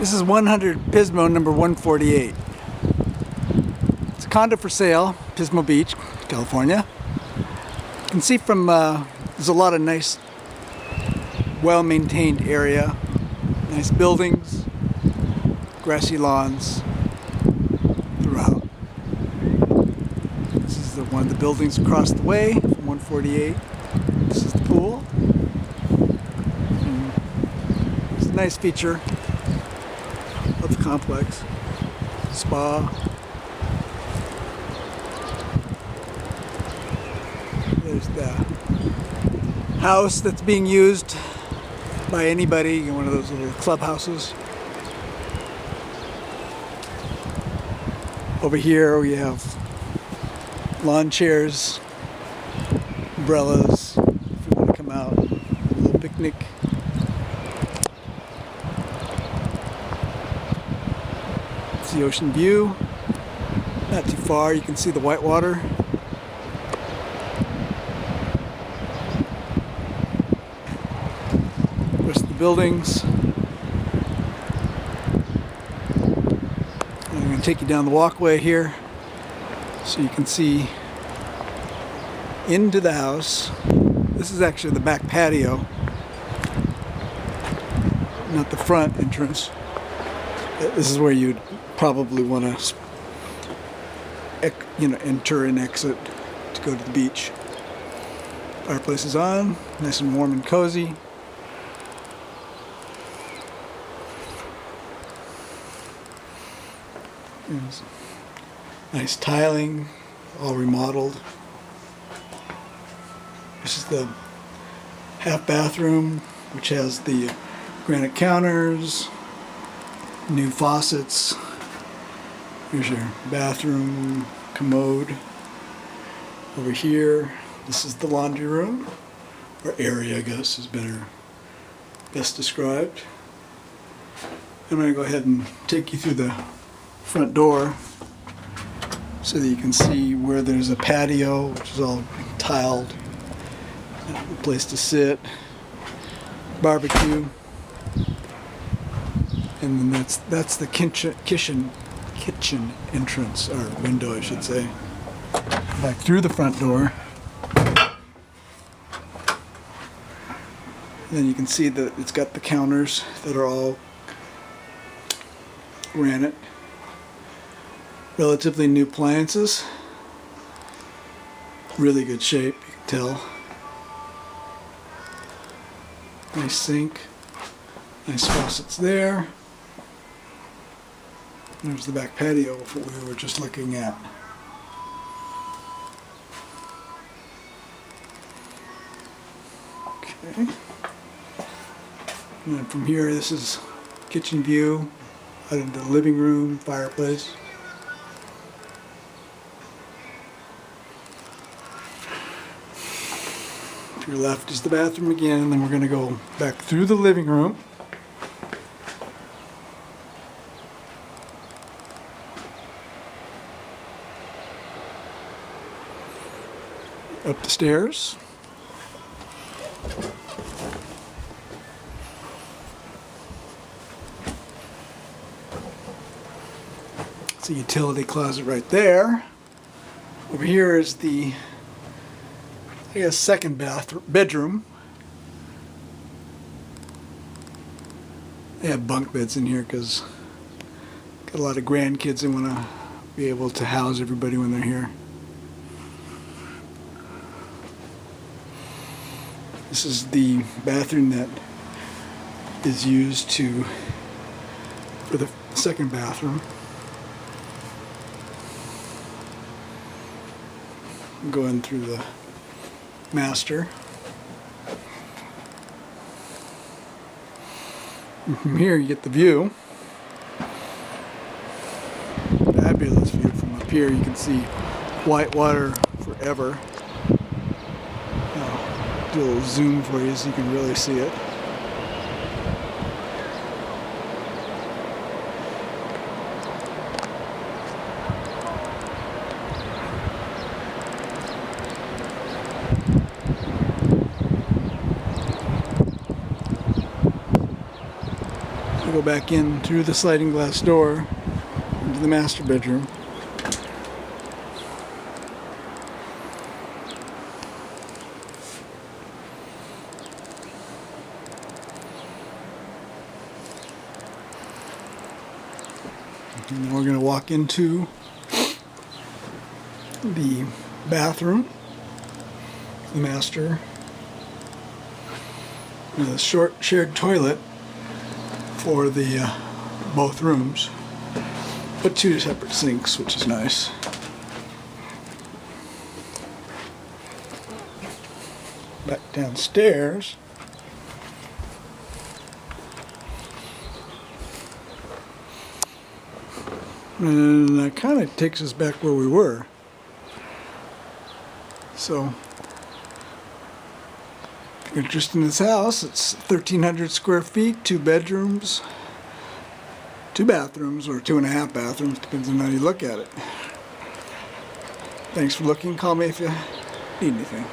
This is 100 Pismo number 148. It's a condo for sale, Pismo Beach, California. You can see from, there's a lot of nice, well-maintained area, nice buildings, grassy lawns throughout. This is one of the buildings across the way from 148. This is the pool. And it's a nice feature of the complex. Spa. There's the house that's being used by anybody, one of those little clubhouses. Over here we have lawn chairs, umbrellas, if you want to come out, a little picnic. It's the ocean view. Not too far, you can see the whitewater. The rest of the buildings. I'm going to take you down the walkway here so you can see into the house. This is actually the back patio, not the front entrance. This is where you'd probably want to, enter and exit to go to the beach. Fireplace is on, nice and warm and cozy. There's nice tiling, all remodeled. This is the half bathroom, which has the granite counters, new faucets. Here's your bathroom, commode. Over here, this is the laundry room, or area, I guess is best described. I'm going to go ahead and take you through the front door so that you can see where there's a patio, which is all tiled, a place to sit, barbecue, and then that's the kitchen entrance, or window I should say. Back through the front door, then you can see that it's got the counters that are all granite. Relatively new appliances, really good shape, you can tell. Nice sink, nice faucets there. There's the back patio of what we were just looking at. Okay. And then from here, this is kitchen view out of the living room, fireplace. To your left is the bathroom again, and then we're going to go back through the living room. Up the stairs. It's a utility closet right there. Over here is the, I guess, second bedroom. They have bunk beds in here because got a lot of grandkids and want to be able to house everybody when they're here. This is the bathroom that is used for the second bathroom. Going through the master. And from here you get the view. Fabulous view from up here. You can see whitewater forever. I'll do a little zoom for you so you can really see it. go back in through the sliding glass door into the master bedroom. And then we're going to walk into the bathroom, the master, with a short shared toilet for the both rooms, but 2 separate sinks, which is nice. Back downstairs. And that kind of takes us back where we were. So, if you're interested in this house, it's 1,300 square feet, 2 bedrooms, 2 bathrooms, or 2.5 bathrooms, depends on how you look at it. Thanks for looking. Call me if you need anything.